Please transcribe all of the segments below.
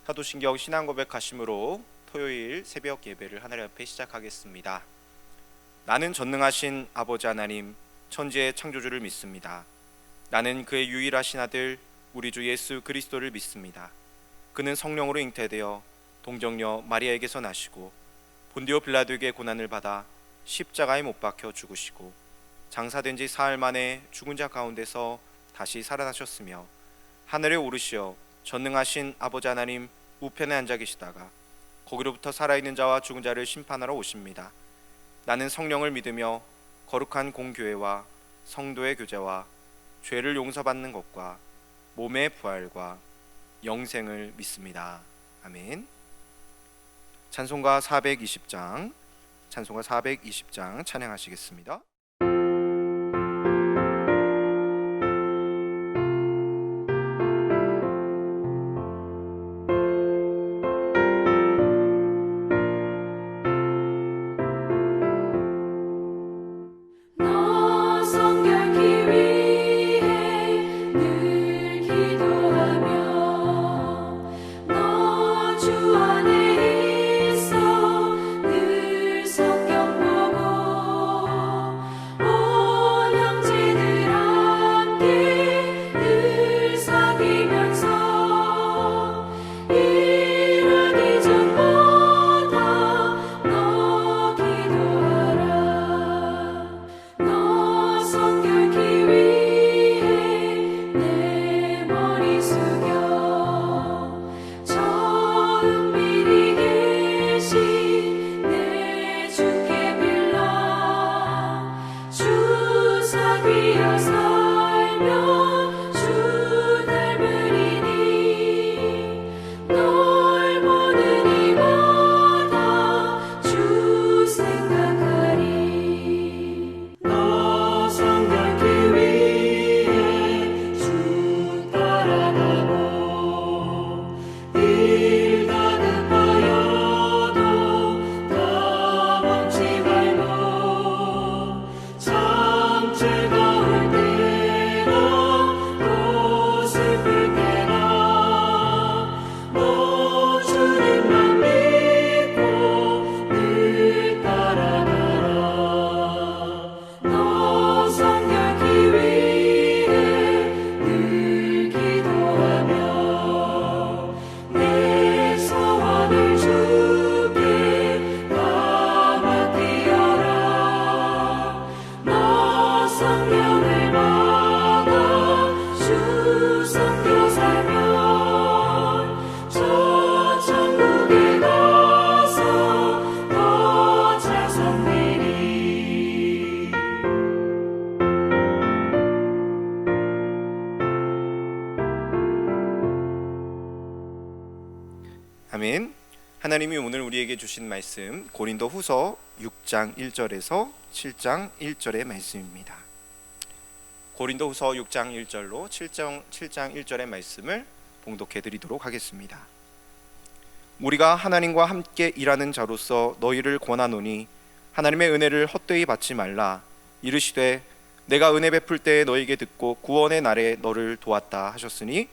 사도신경 신앙고백 가심으로 토요일 새벽 예배를 하나님 앞에 시작하겠습니다. 나는 전능하신 아버지 하나님, 천지의 창조주를 믿습니다. 나는 그의 유일하신 아들 우리 주 예수 그리스도를 믿습니다. 그는 성령으로 잉태되어 동정녀 마리아에게서 나시고 본디오 빌라도에게 고난을 받아 십자가에 못 박혀 죽으시고 장사된 지 사흘 만에 죽은 자 가운데서 다시 살아나셨으며 하늘에 오르시어 전능하신 아버지 하나님 우편에 앉아 계시다가 거기로부터 살아있는 자와 죽은 자를 심판하러 오십니다. 나는 성령을 믿으며 거룩한 공교회와 성도의 교제와 죄를 용서받는 것과 몸의 부활과 영생을 믿습니다. 아멘. 찬송가 420장 찬양하시겠습니다. 아멘. 하나님이 오늘 우리에게 주신 말씀 고린도후서 6장 1절에서 7장 1절의 말씀입니다. 고린도후서 6장 1절로 7장 1절의 말씀을 봉독해 드리도록 하겠습니다. 우리가 하나님과 함께 일하는 자로서 너희를 권하노니 하나님의 은혜를 헛되이 받지 말라. 이르시되 내가 은혜 베풀 때에 너희에게 듣고 구원의 날에 너를 도왔다 하셨으니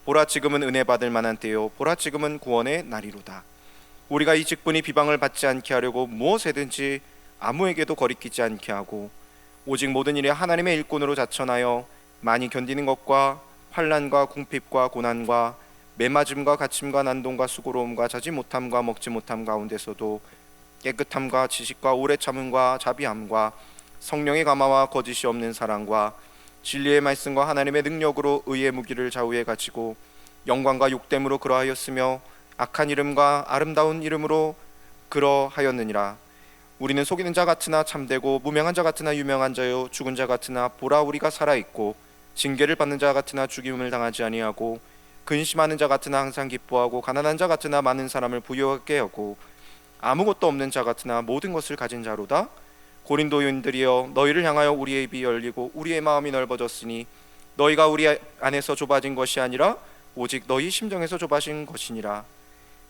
보라 지금은 은혜 받을 만한 때요 보라 지금은 구원의 날이로다. 우리가 이 직분이 비방을 받지 않게 하려고 무엇에든지 아무에게도 거리끼지 않게 하고 오직 모든 일에 하나님의 일꾼으로 자천하여 많이 견디는 것과 환난과 궁핍과 고난과 매맞음과 갇힘과 난동과 수고로움과 자지 못함과 먹지 못함 가운데서도 깨끗함과 지식과 오래 참음과 자비함과 성령의 감화와 거짓이 없는 사랑과 진리의 말씀과 하나님의 능력으로 의의 무기를 좌우에 가지고 영광과 욕됨으로 그러하였으며 악한 이름과 아름다운 이름으로 그러하였느니라. 우리는 속이는 자 같으나 참되고 무명한 자 같으나 유명한 자요 죽은 자 같으나 보라 우리가 살아있고 징계를 받는 자 같으나 죽임을 당하지 아니하고 근심하는 자 같으나 항상 기뻐하고 가난한 자 같으나 많은 사람을 부유하게 하고 아무것도 없는 자 같으나 모든 것을 가진 자로다. 고린도인들이여 너희를 향하여 우리의 입이 열리고 우리의 마음이 넓어졌으니 너희가 우리 안에서 좁아진 것이 아니라 오직 너희 심정에서 좁아진 것이니라.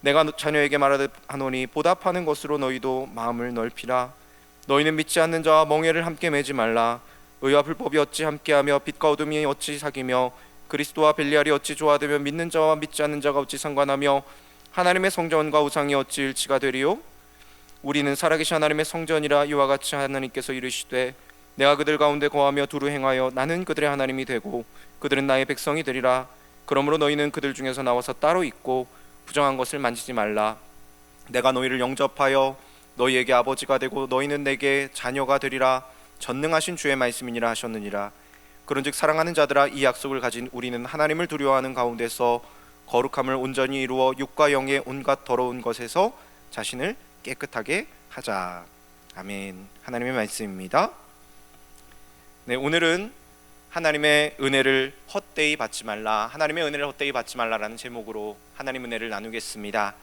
내가 자녀에게 말하노니 보답하는 것으로 너희도 마음을 넓히라. 너희는 믿지 않는 자와 멍에를 함께 매지 말라. 의와 불법이 어찌 함께하며 빛과 어둠이 어찌 사귀며 그리스도와 벨리알이 어찌 조화되며 믿는 자와 믿지 않는 자가 어찌 상관하며 하나님의 성전과 우상이 어찌 일치가 되리요? 우리는 살아계신 하나님의 성전이라. 이와 같이 하나님께서 이르시되 내가 그들 가운데 거하며 두루 행하여 나는 그들의 하나님이 되고 그들은 나의 백성이 되리라. 그러므로 너희는 그들 중에서 나와서 따로 있고 부정한 것을 만지지 말라. 내가 너희를 영접하여 너희에게 아버지가 되고 너희는 내게 자녀가 되리라. 전능하신 주의 말씀이니라 하셨느니라. 그런즉 사랑하는 자들아, 이 약속을 가진 우리는 하나님을 두려워하는 가운데서 거룩함을 온전히 이루어 육과 영의 온갖 더러운 것에서 자신을 깨끗하게 하자. 아멘. 하나님의 말씀입니다. 네, 오늘은 하나님의 은혜를 헛되이 받지 말라, 하나님의 은혜를 헛되이 받지 말라라는 제목으로 하나님 은혜를 나누겠습니다.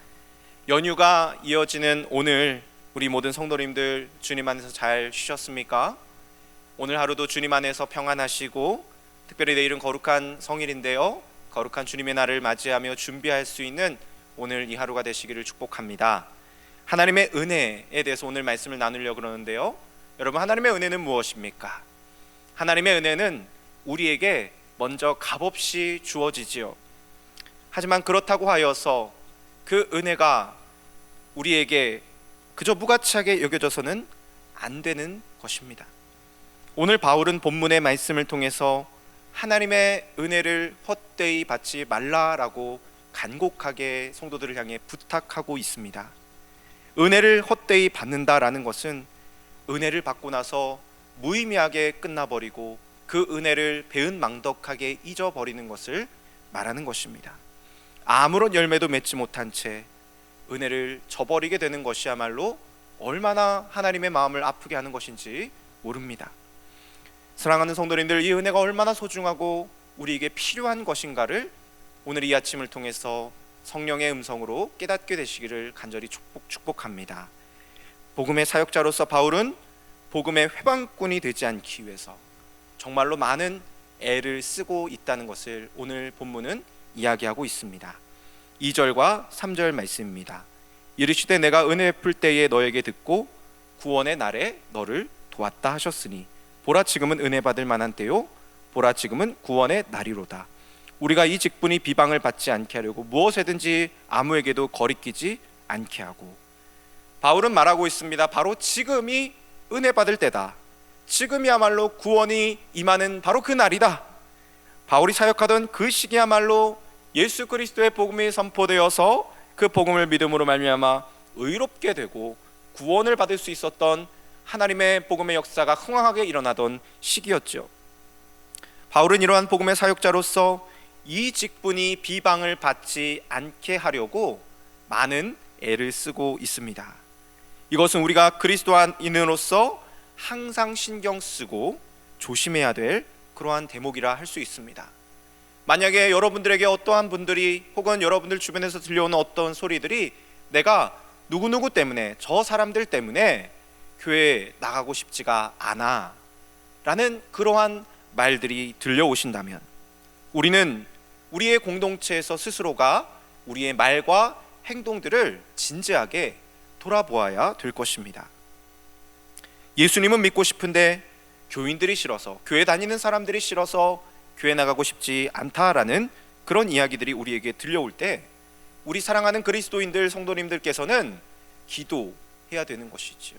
연휴가 이어지는 오늘 우리 모든 성도님들 주님 안에서 잘 쉬셨습니까? 오늘 하루도 주님 안에서 평안하시고, 특별히 내일은 거룩한 성일인데요, 거룩한 주님의 날을 맞이하며 준비할 수 있는 오늘 이 하루가 되시기를 축복합니다. 하나님의 은혜에 대해서 오늘 말씀을 나누려고 그러는데요, 여러분, 하나님의 은혜는 무엇입니까? 하나님의 은혜는 우리에게 먼저 값없이 주어지지요. 하지만 그렇다고 하여서 그 은혜가 우리에게 그저 무가치하게 여겨져서는 안 되는 것입니다. 오늘 바울은 본문의 말씀을 통해서 하나님의 은혜를 헛되이 받지 말라라고 간곡하게 성도들을 향해 부탁하고 있습니다. 은혜를 헛되이 받는다라는 것은 은혜를 받고 나서 무의미하게 끝나버리고 그 은혜를 배은망덕하게 잊어버리는 것을 말하는 것입니다. 아무런 열매도 맺지 못한 채 은혜를 저버리게 되는 것이야말로 얼마나 하나님의 마음을 아프게 하는 것인지 모릅니다. 사랑하는 성도님들, 이 은혜가 얼마나 소중하고 우리에게 필요한 것인가를 오늘 이 아침을 통해서 성령의 음성으로 깨닫게 되시기를 간절히 축복합니다. 복음의 사역자로서 바울은 복음의 회방꾼이 되지 않기 위해서 정말로 많은 애를 쓰고 있다는 것을 오늘 본문은 이야기하고 있습니다. 2절과 3절 말씀입니다. 이르시되 내가 은혜 베풀 때에 너에게 듣고 구원의 날에 너를 도왔다 하셨으니 보라, 지금은 은혜 받을 만한 때요, 보라, 지금은 구원의 날이로다. 우리가 이 직분이 비방을 받지 않게 하려고 무엇에든지 아무에게도 거리끼지 않게 하고. 바울은 말하고 있습니다. 바로 지금이 은혜 받을 때다. 지금이야말로 구원이 임하는 바로 그 날이다. 바울이 사역하던 그 시기야말로 예수 그리스도의 복음이 선포되어서 그 복음을 믿음으로 말미암아 의롭게 되고 구원을 받을 수 있었던 하나님의 복음의 역사가 흥황하게 일어나던 시기였죠. 바울은 이러한 복음의 사역자로서 이 직분이 비방을 받지 않게 하려고 많은 애를 쓰고 있습니다. 이것은 우리가 그리스도인으로서 항상 신경 쓰고 조심해야 될 그러한 대목이라 할 수 있습니다. 만약에 여러분들에게 어떠한 분들이 혹은 여러분들 주변에서 들려오는 어떤 소리들이 내가 누구누구 때문에, 저 사람들 때문에 교회에 나가고 싶지가 않아 라는 그러한 말들이 들려오신다면 우리는 우리의 공동체에서 스스로가 우리의 말과 행동들을 진지하게 돌아보아야 될 것입니다. 예수님은 믿고 싶은데 교인들이 싫어서, 교회 다니는 사람들이 싫어서 교회 나가고 싶지 않다라는 그런 이야기들이 우리에게 들려올 때 우리 사랑하는 그리스도인들, 성도님들께서는 기도해야 되는 것이지요.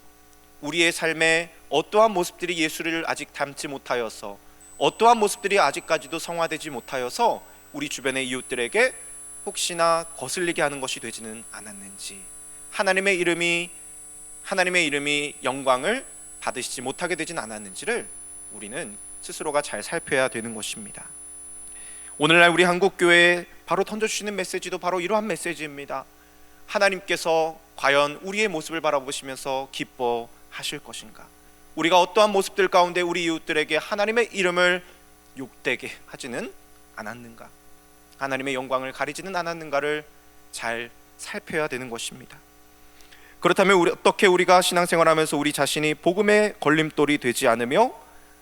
우리의 삶에 어떠한 모습들이 예수를 아직 닮지 못하여서, 어떠한 모습들이 아직까지도 성화되지 못하여서 우리 주변의 이웃들에게 혹시나 거슬리게 하는 것이 되지는 않았는지, 하나님의 이름이 영광을 받으시지 못하게 되진 않았는지를 우리는 스스로가 잘 살펴야 되는 것입니다. 오늘날 우리 한국교회에 바로 던져주시는 메시지도 바로 이러한 메시지입니다. 하나님께서 과연 우리의 모습을 바라보시면서 기뻐하실 것인가? 우리가 어떠한 모습들 가운데 우리 이웃들에게 하나님의 이름을 욕되게 하지는 않았는가? 하나님의 영광을 가리지는 않았는가를 잘 살펴야 되는 것입니다. 그렇다면 어떻게 우리가 신앙생활하면서 우리 자신이 복음의 걸림돌이 되지 않으며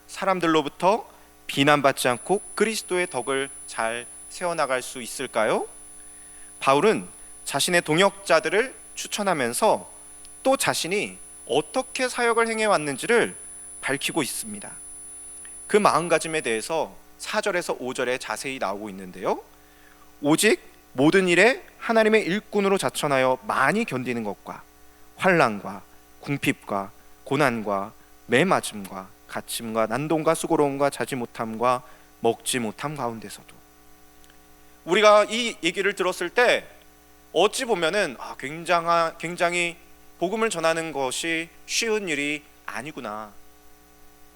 사람들로부터 비난받지 않고 그리스도의 덕을 잘 세워나갈 수 있을까요? 바울은 자신의 동역자들을 추천하면서 또 자신이 어떻게 사역을 행해왔는지를 밝히고 있습니다. 그 마음가짐에 대해서 4절에서 5절에 자세히 나오고 있는데요, 오직 모든 일에 하나님의 일꾼으로 자천하여 많이 견디는 것과 환난과 궁핍과 고난과 매맞음과 갇힘과 난동과 수고로움과 자지 못함과 먹지 못함 가운데서도, 우리가 이 얘기를 들었을 때 어찌 보면은 굉장히 복음을 전하는 것이 쉬운 일이 아니구나.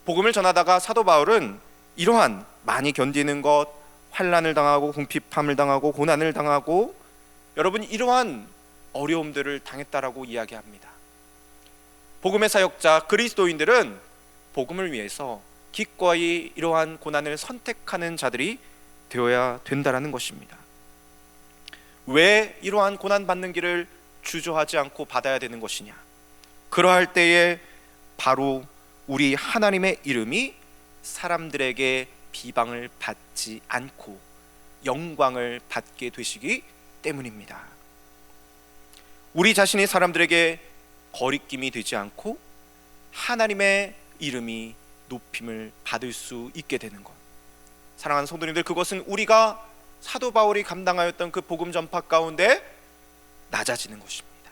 복음을 전하다가 사도 바울은 이러한 많이 견디는 것, 환난을 당하고 궁핍함을 당하고 고난을 당하고 여러분 이러한 어려움들을 당했다라고 이야기합니다. 복음의 사역자 그리스도인들은 복음을 위해서 기꺼이 이러한 고난을 선택하는 자들이 되어야 된다라는 것입니다. 왜 이러한 고난 받는 길을 주저하지 않고 받아야 되는 것이냐? 그러할 때에 바로 우리 하나님의 이름이 사람들에게 비방을 받지 않고 영광을 받게 되시기 때문입니다. 우리 자신이 사람들에게 거리낌이 되지 않고 하나님의 이름이 높임을 받을 수 있게 되는 것, 사랑하는 성도님들, 그것은 우리가 사도 바울이 감당하였던 그 복음 전파 가운데 낮아지는 것입니다.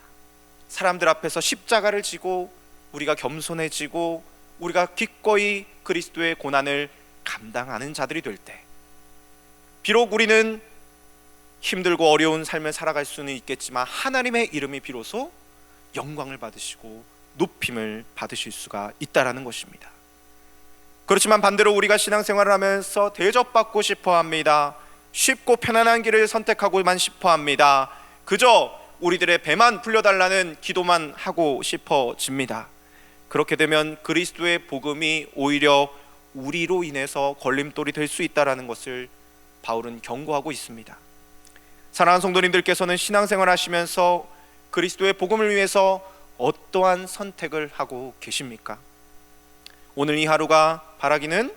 사람들 앞에서 십자가를 지고 우리가 겸손해지고 우리가 기꺼이 그리스도의 고난을 감당하는 자들이 될 때, 비록 우리는 힘들고 어려운 삶을 살아갈 수는 있겠지만 하나님의 이름이 비로소 영광을 받으시고 높임을 받으실 수가 있다라는 것입니다. 그렇지만 반대로 우리가 신앙생활을 하면서 대접받고 싶어 합니다. 쉽고 편안한 길을 선택하고만 싶어 합니다. 그저 우리들의 배만 불려달라는 기도만 하고 싶어집니다. 그렇게 되면 그리스도의 복음이 오히려 우리로 인해서 걸림돌이 될 수 있다는 것을 바울은 경고하고 있습니다. 사랑하는 성도님들께서는 신앙생활 하시면서 그리스도의 복음을 위해서 어떠한 선택을 하고 계십니까? 오늘 이 하루가 바라기는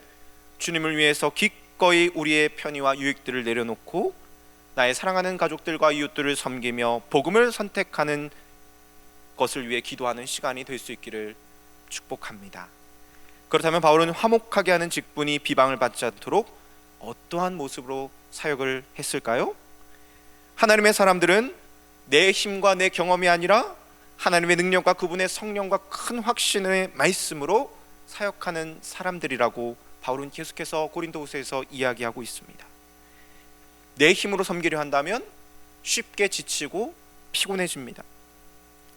주님을 위해서 기꺼이 우리의 편의와 유익들을 내려놓고 나의 사랑하는 가족들과 이웃들을 섬기며 복음을 선택하는 것을 위해 기도하는 시간이 될 수 있기를 축복합니다. 그렇다면 바울은 화목하게 하는 직분이 비방을 받지 않도록 어떠한 모습으로 사역을 했을까요? 하나님의 사람들은 내 힘과 내 경험이 아니라 하나님의 능력과 그분의 성령과 큰 확신의 말씀으로 사역하는 사람들이라고 바울은 계속해서 고린도후서에서 이야기하고 있습니다. 내 힘으로 섬기려 한다면 쉽게 지치고 피곤해집니다.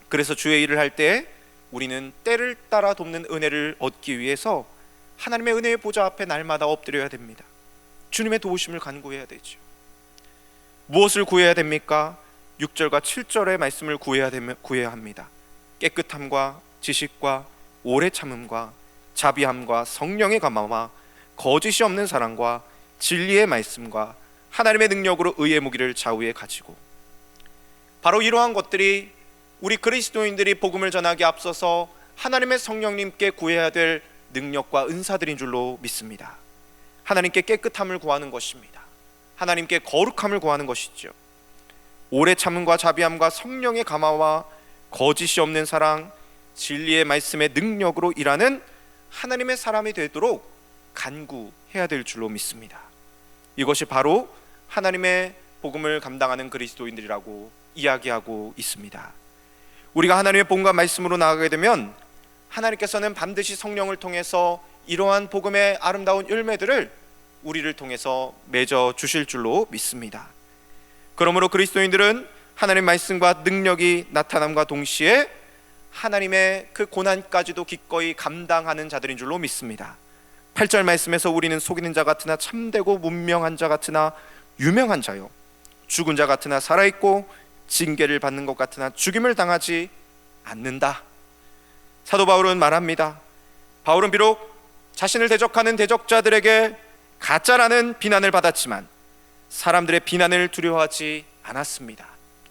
그래서 주의 일을 할 때 우리는 때를 따라 돕는 은혜를 얻기 위해서 하나님의 은혜의 보좌 앞에 날마다 엎드려야 됩니다. 주님의 도우심을 간구해야 되죠. 무엇을 구해야 됩니까? 6절과 7절의 말씀을 구해야 합니다. 깨끗함과 지식과 오래 참음과 자비함과 성령의 감화와 거짓이 없는 사랑과 진리의 말씀과 하나님의 능력으로 의의 무기를 좌우에 가지고, 바로 이러한 것들이 우리 그리스도인들이 복음을 전하기 앞서서 하나님의 성령님께 구해야 될 능력과 은사들인 줄로 믿습니다. 하나님께 깨끗함을 구하는 것입니다. 하나님께 거룩함을 구하는 것이죠. 오래 참음과 자비함과 성령의 감화와 거짓이 없는 사랑, 진리의 말씀의 능력으로 일하는 하나님의 사람이 되도록 간구해야 될 줄로 믿습니다. 이것이 바로 하나님의 복음을 감당하는 그리스도인들이라고 이야기하고 있습니다. 우리가 하나님의 복음과 말씀으로 나아가게 되면 하나님께서는 반드시 성령을 통해서 이러한 복음의 아름다운 열매들을 우리를 통해서 맺어 주실 줄로 믿습니다. 그러므로 그리스도인들은 하나님의 말씀과 능력이 나타남과 동시에 하나님의 그 고난까지도 기꺼이 감당하는 자들인 줄로 믿습니다. 8절 말씀에서 우리는 속이는 자 같으나 참되고 문명한 자 같으나 유명한 자요, 죽은 자 같으나 살아있고 징계를 받는 것 같으나 죽임을 당하지 않는다. 사도 바울은 말합니다. 바울은 비록 자신을 대적하는 대적자들에게 가짜라는 비난을 받았지만 사람들의 비난을 두려워하지 않았습니다.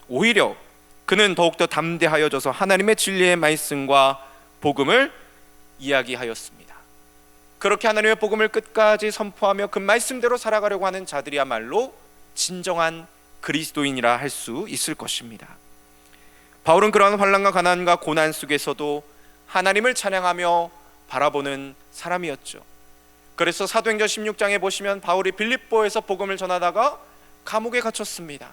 오히려 그는 더욱더 담대하여져서 하나님의 진리의 말씀과 복음을 이야기하였습니다. 그렇게 하나님의 복음을 끝까지 선포하며 그 말씀대로 살아가려고 하는 자들이야말로 진정한 그리스도인이라 할 수 있을 것입니다. 바울은 그러한 환난과 가난과 고난 속에서도 하나님을 찬양하며 바라보는 사람이었죠. 그래서 사도행전 16장에 보시면 바울이 빌립보에서 복음을 전하다가 감옥에 갇혔습니다.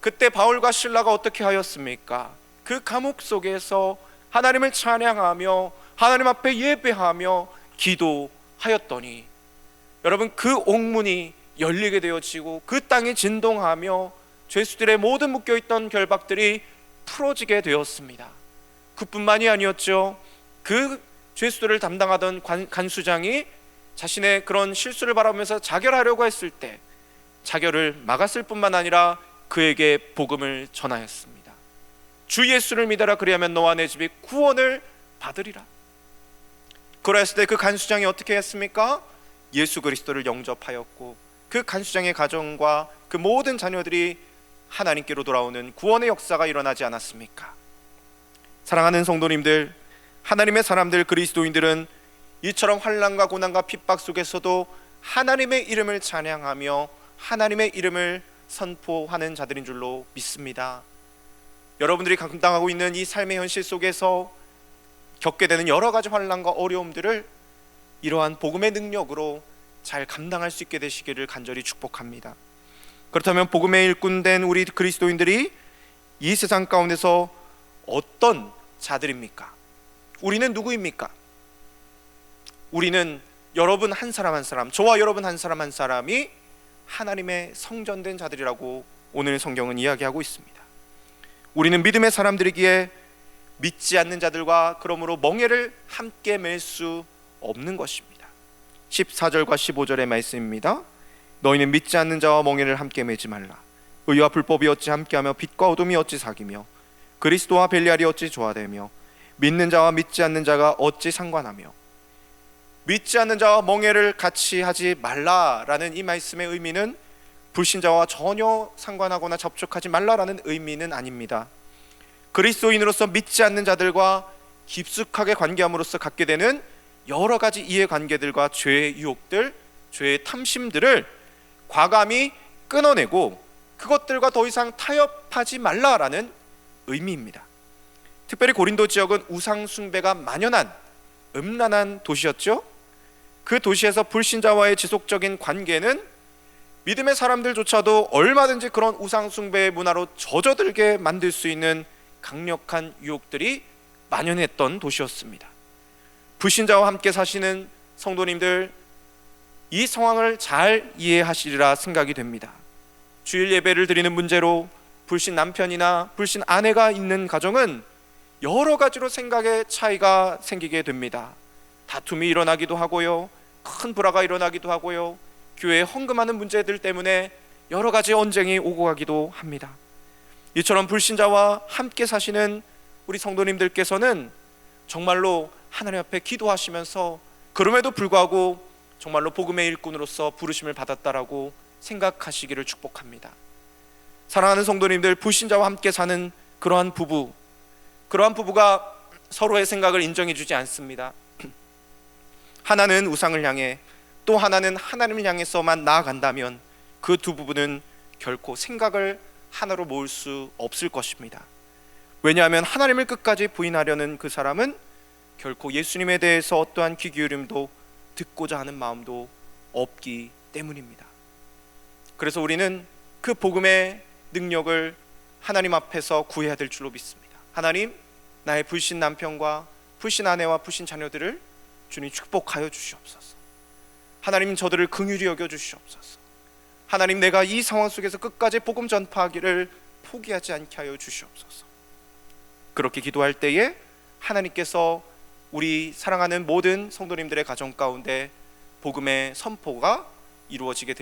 그때 바울과 실라가 어떻게 하였습니까? 그 감옥 속에서 하나님을 찬양하며 하나님 앞에 예배하며 기도하였더니 여러분, 그 옥문이 열리게 되어지고 그 땅이 진동하며 죄수들의 모든 묶여있던 결박들이 풀어지게 되었습니다. 그뿐만이 아니었죠. 그 죄수들을 담당하던 간수장이 자신의 그런 실수를 바라보면서 자결하려고 했을 때 자결을 막았을 뿐만 아니라 그에게 복음을 전하였습니다. 주 예수를 믿어라, 그리하면 너와 내 집이 구원을 받으리라. 그랬을 때 그 간수장이 어떻게 했습니까? 예수 그리스도를 영접하였고 그 간수장의 가정과 그 모든 자녀들이 하나님께로 돌아오는 구원의 역사가 일어나지 않았습니까? 사랑하는 성도님들, 하나님의 사람들, 그리스도인들은 이처럼 환난과 고난과 핍박 속에서도 하나님의 이름을 찬양하며 하나님의 이름을 선포하는 자들인 줄로 믿습니다. 여러분들이 감당하고 있는 이 삶의 현실 속에서 겪게 되는 여러 가지 환난과 어려움들을 이러한 복음의 능력으로 잘 감당할 수 있게 되시기를 간절히 축복합니다. 그렇다면 복음의 일꾼된 우리 그리스도인들이 이 세상 가운데서 어떤 자들입니까? 우리는 누구입니까? 우리는 여러분 한 사람 한 사람, 저와 여러분 한 사람 한 사람이 하나님의 성전된 자들이라고 오늘 성경은 이야기하고 있습니다. 우리는 믿음의 사람들이기에 믿지 않는 자들과 그러므로 멍에를 함께 맬 수 없는 것입니다. 14절과 15절의 말씀입니다. 너희는 믿지 않는 자와 멍에를 함께 매지 말라. 의와 불법이 어찌 함께하며 빛과 어둠이 어찌 사귀며 그리스도와 벨리알이 어찌 조화되며 믿는 자와 믿지 않는 자가 어찌 상관하며. 믿지 않는 자와 멍에를 같이 하지 말라라는 이 말씀의 의미는 불신자와 전혀 상관하거나 접촉하지 말라라는 의미는 아닙니다. 그리스도인으로서 믿지 않는 자들과 깊숙하게 관계함으로써 갖게 되는 여러 가지 이해관계들과 죄의 유혹들, 죄의 탐심들을 과감히 끊어내고 그것들과 더 이상 타협하지 말라라는 의미입니다. 특별히 고린도 지역은 우상 숭배가 만연한 음란한 도시였죠. 그 도시에서 불신자와의 지속적인 관계는 믿음의 사람들조차도 얼마든지 그런 우상 숭배의 문화로 젖어들게 만들 수 있는 강력한 유혹들이 만연했던 도시였습니다. 불신자와 함께 사시는 성도님들, 이 상황을 잘 이해하시리라 생각이 됩니다. 주일 예배를 드리는 문제로 불신 남편이나 불신 아내가 있는 가정은 여러 가지로 생각의 차이가 생기게 됩니다. 다툼이 일어나기도 하고요, 큰 불화가 일어나기도 하고요, 교회에 헌금하는 문제들 때문에 여러 가지 언쟁이 오고 가기도 합니다. 이처럼 불신자와 함께 사시는 우리 성도님들께서는 정말로 하나님 앞에 기도하시면서 그럼에도 불구하고 정말로 복음의 일꾼으로서 부르심을 받았다라고 생각하시기를 축복합니다. 사랑하는 성도님들, 불신자와 함께 사는 그러한 부부가 서로의 생각을 인정해 주지 않습니다. 하나는 우상을 향해 또 하나는 하나님을 향해서만 나아간다면 그 두 부부는 결코 생각을 하나로 모을 수 없을 것입니다. 왜냐하면 하나님을 끝까지 부인하려는 그 사람은 결코 예수님에 대해서 어떠한 귀 기울임도 듣고자 하는 마음도 없기 때문입니다. 그래서 우리는 그 복음의 능력을 하나님 앞에서 구해야 될 줄로 믿습니다. 하나님, 나의 불신 남편과 불신 아내와 불신 자녀들을 주님 축복하여 주시옵소서. 하나님, 저들을 긍휼히 여겨 주시옵소서. 하나님, 내가 이 상황 속에서 끝까지 복음 전파하기를 포기하지 않게 하여 주시옵소서. 그렇게 기도할 때에 하나님께서 우리 사랑하는 모든 성도님들의 가정 가운데 복음의 선포가 이루어지게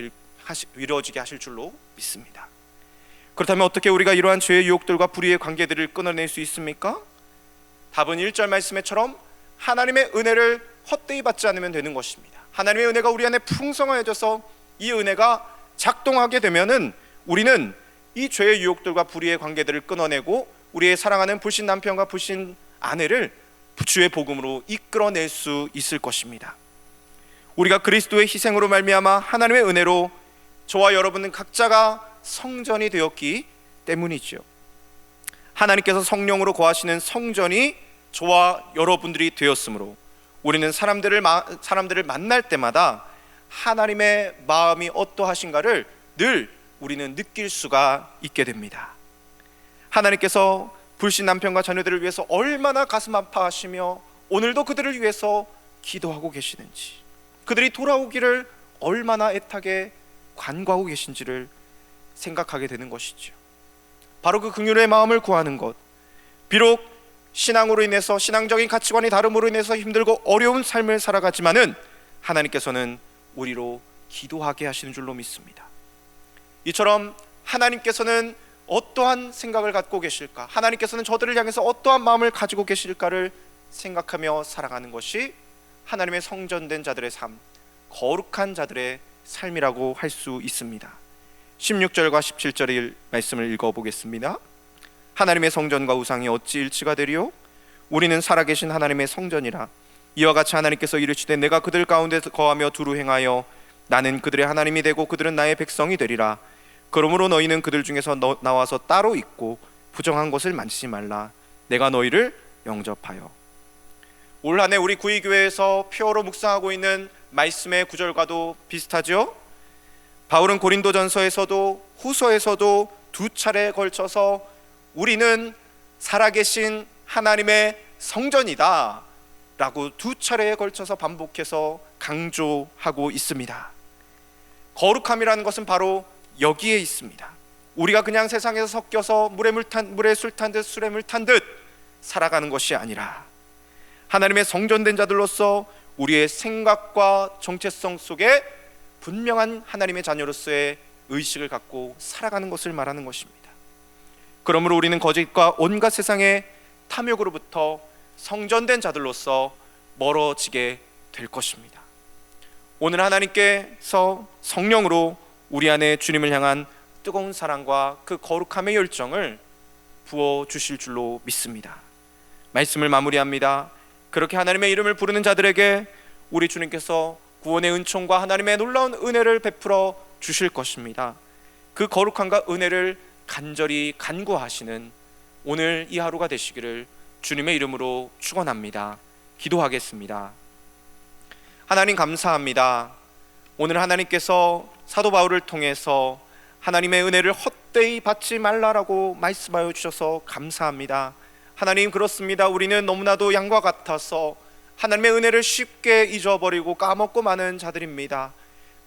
하실 줄로 믿습니다. 그렇다면 어떻게 우리가 이러한 죄의 유혹들과 불의의 관계들을 끊어낼 수 있습니까? 답은 1절 말씀에처럼 하나님의 은혜를 헛되이 받지 않으면 되는 것입니다. 하나님의 은혜가 우리 안에 풍성해져서 이 은혜가 작동하게 되면은 우리는 이 죄의 유혹들과 불의의 관계들을 끊어내고 우리의 사랑하는 불신 남편과 불신 아내를 주의 복음으로 이끌어낼 수 있을 것입니다. 우리가 그리스도의 희생으로 말미암아 하나님의 은혜로 저와 여러분은 각자가 성전이 되었기 때문이죠. 하나님께서 성령으로 거하시는 성전이 저와 여러분들이 되었으므로 우리는 사람들을 만날 때마다 하나님의 마음이 어떠하신가를 늘 우리는 느낄 수가 있게 됩니다. 하나님께서 불신 남편과 자녀들을 위해서 얼마나 가슴 아파하시며 오늘도 그들을 위해서 기도하고 계시는지, 그들이 돌아오기를 얼마나 애타게 간구하고 계신지를 생각하게 되는 것이죠. 바로 그 긍휼의 마음을 구하는 것, 비록 신앙으로 인해서, 신앙적인 가치관이 다름으로 인해서 힘들고 어려운 삶을 살아가지만은 하나님께서는 우리로 기도하게 하시는 줄로 믿습니다. 이처럼 하나님께서는 어떠한 생각을 갖고 계실까, 하나님께서는 저들을 향해서 어떠한 마음을 가지고 계실까를 생각하며 살아가는 것이 하나님의 성전된 자들의 삶, 거룩한 자들의 삶이라고 할 수 있습니다. 16절과 17절의 말씀을 읽어보겠습니다. 하나님의 성전과 우상이 어찌 일치가 되리요? 우리는 살아계신 하나님의 성전이라. 이와 같이 하나님께서 이르시되 내가 그들 가운데 거하며 두루 행하여 나는 그들의 하나님이 되고 그들은 나의 백성이 되리라. 그러므로 너희는 그들 중에서 나와서 따로 있고 부정한 것을 만지지 말라. 내가 너희를 영접하여. 올 한 해 우리 구의교회에서 표어로 묵상하고 있는 말씀의 구절과도 비슷하죠. 바울은 고린도전서에서도 후서에서도 두 차례에 걸쳐서 우리는 살아계신 하나님의 성전이다 라고 두 차례에 걸쳐서 반복해서 강조하고 있습니다. 거룩함이라는 것은 바로 여기에 있습니다. 우리가 그냥 세상에서 섞여서 물에 술 탄 듯 술에 물 탄 듯 살아가는 것이 아니라 하나님의 성전된 자들로서 우리의 생각과 정체성 속에 분명한 하나님의 자녀로서의 의식을 갖고 살아가는 것을 말하는 것입니다. 그러므로 우리는 거짓과 온갖 세상의 탐욕으로부터 성전된 자들로서 멀어지게 될 것입니다. 오늘 하나님께서 성령으로 우리 안에 주님을 향한 뜨거운 사랑과 그 거룩함의 열정을 부어주실 줄로 믿습니다. 말씀을 마무리합니다. 그렇게 하나님의 이름을 부르는 자들에게 우리 주님께서 구원의 은총과 하나님의 놀라운 은혜를 베풀어 주실 것입니다. 그 거룩함과 은혜를 간절히 간구하시는 오늘 이 하루가 되시기를 주님의 이름으로 축원합니다. 기도하겠습니다. 하나님 감사합니다. 오늘 하나님께서 사도 바울을 통해서 하나님의 은혜를 헛되이 받지 말라라고 말씀하여 주셔서 감사합니다. 하나님, 그렇습니다. 우리는 너무나도 양과 같아서 하나님의 은혜를 쉽게 잊어버리고 까먹고 마는 자들입니다.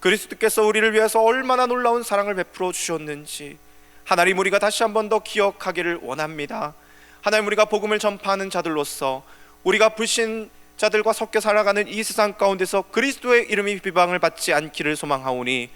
그리스도께서 우리를 위해서 얼마나 놀라운 사랑을 베풀어 주셨는지 하나님, 우리가 다시 한 번 더 기억하기를 원합니다. 하나님, 우리가 복음을 전파하는 자들로서 우리가 불신자들과 섞여 살아가는 이 세상 가운데서 그리스도의 이름이 비방을 받지 않기를 소망하오니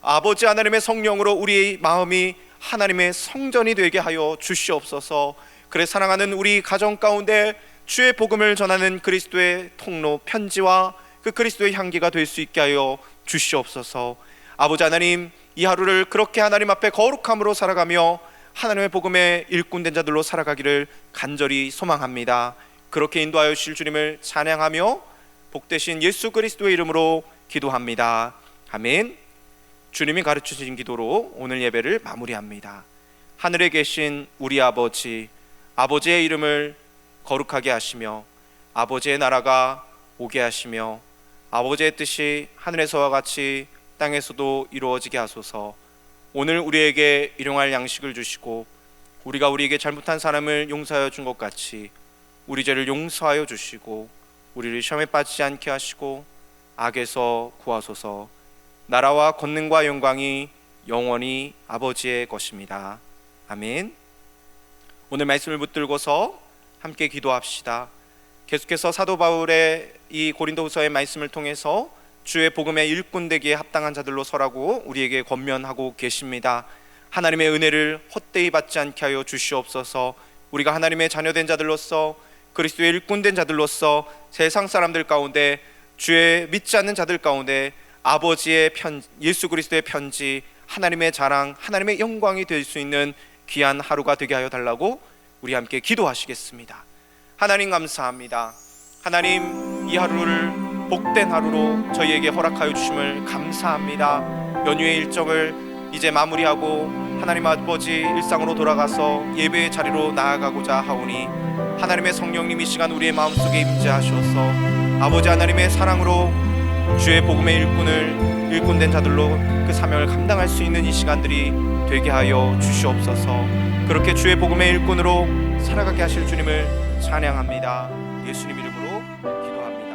아버지 하나님의 성령으로 우리의 마음이 하나님의 성전이 되게 하여 주시옵소서. 그래 사랑하는 우리 가정 가운데 주의 복음을 전하는 그리스도의 통로 편지와 그 그리스도의 향기가 될 수 있게 하여 주시옵소서. 아버지 하나님, 이 하루를 그렇게 하나님 앞에 거룩함으로 살아가며 하나님의 복음의 일꾼된 자들로 살아가기를 간절히 소망합니다. 그렇게 인도하여 주실 주님을 찬양하며 복되신 예수 그리스도의 이름으로 기도합니다. 아멘. 주님이 가르치신 기도로 오늘 예배를 마무리합니다. 하늘에 계신 우리 아버지, 아버지의 이름을 거룩하게 하시며 아버지의 나라가 오게 하시며 아버지의 뜻이 하늘에서와 같이 땅에서도 이루어지게 하소서. 오늘 우리에게 일용할 양식을 주시고 우리가 우리에게 잘못한 사람을 용서하여 준 것 같이 우리 죄를 용서하여 주시고 우리를 시험에 빠지지 않게 하시고 악에서 구하소서. 나라와 권능과 영광이 영원히 아버지의 것입니다. 아멘. 오늘 말씀을 붙들고서 함께 기도합시다. 계속해서 사도 바울의 이 고린도후서의 말씀을 통해서 주의 복음의 일꾼 되기에 합당한 자들로 서라고 우리에게 권면하고 계십니다. 하나님의 은혜를 헛되이 받지 않게 하여 주시옵소서. 우리가 하나님의 자녀된 자들로서 그리스도의 일꾼 된 자들로서 세상 사람들 가운데 주의 믿지 않는 자들 가운데 아버지의 예수 그리스도의 편지, 하나님의 자랑, 하나님의 영광이 될 수 있는 귀한 하루가 되게 하여 달라고 우리 함께 기도하시겠습니다. 하나님 감사합니다. 하나님, 이 하루를 복된 하루로 저희에게 허락하여 주심을 감사합니다. 연휴의 일정을 이제 마무리하고 하나님 아버지 일상으로 돌아가서 예배의 자리로 나아가고자 하오니 하나님의 성령님 이 시간 우리의 마음속에 임재하셔서 아버지 하나님의 사랑으로 주의 복음의 일꾼된 자들로 그 사명을 감당할 수 있는 이 시간들이 되게 하여 주시옵소서. 그렇게 주의 복음의 일꾼으로 살아가게 하실 주님을 찬양합니다. 예수님 이름으로 기도합니다.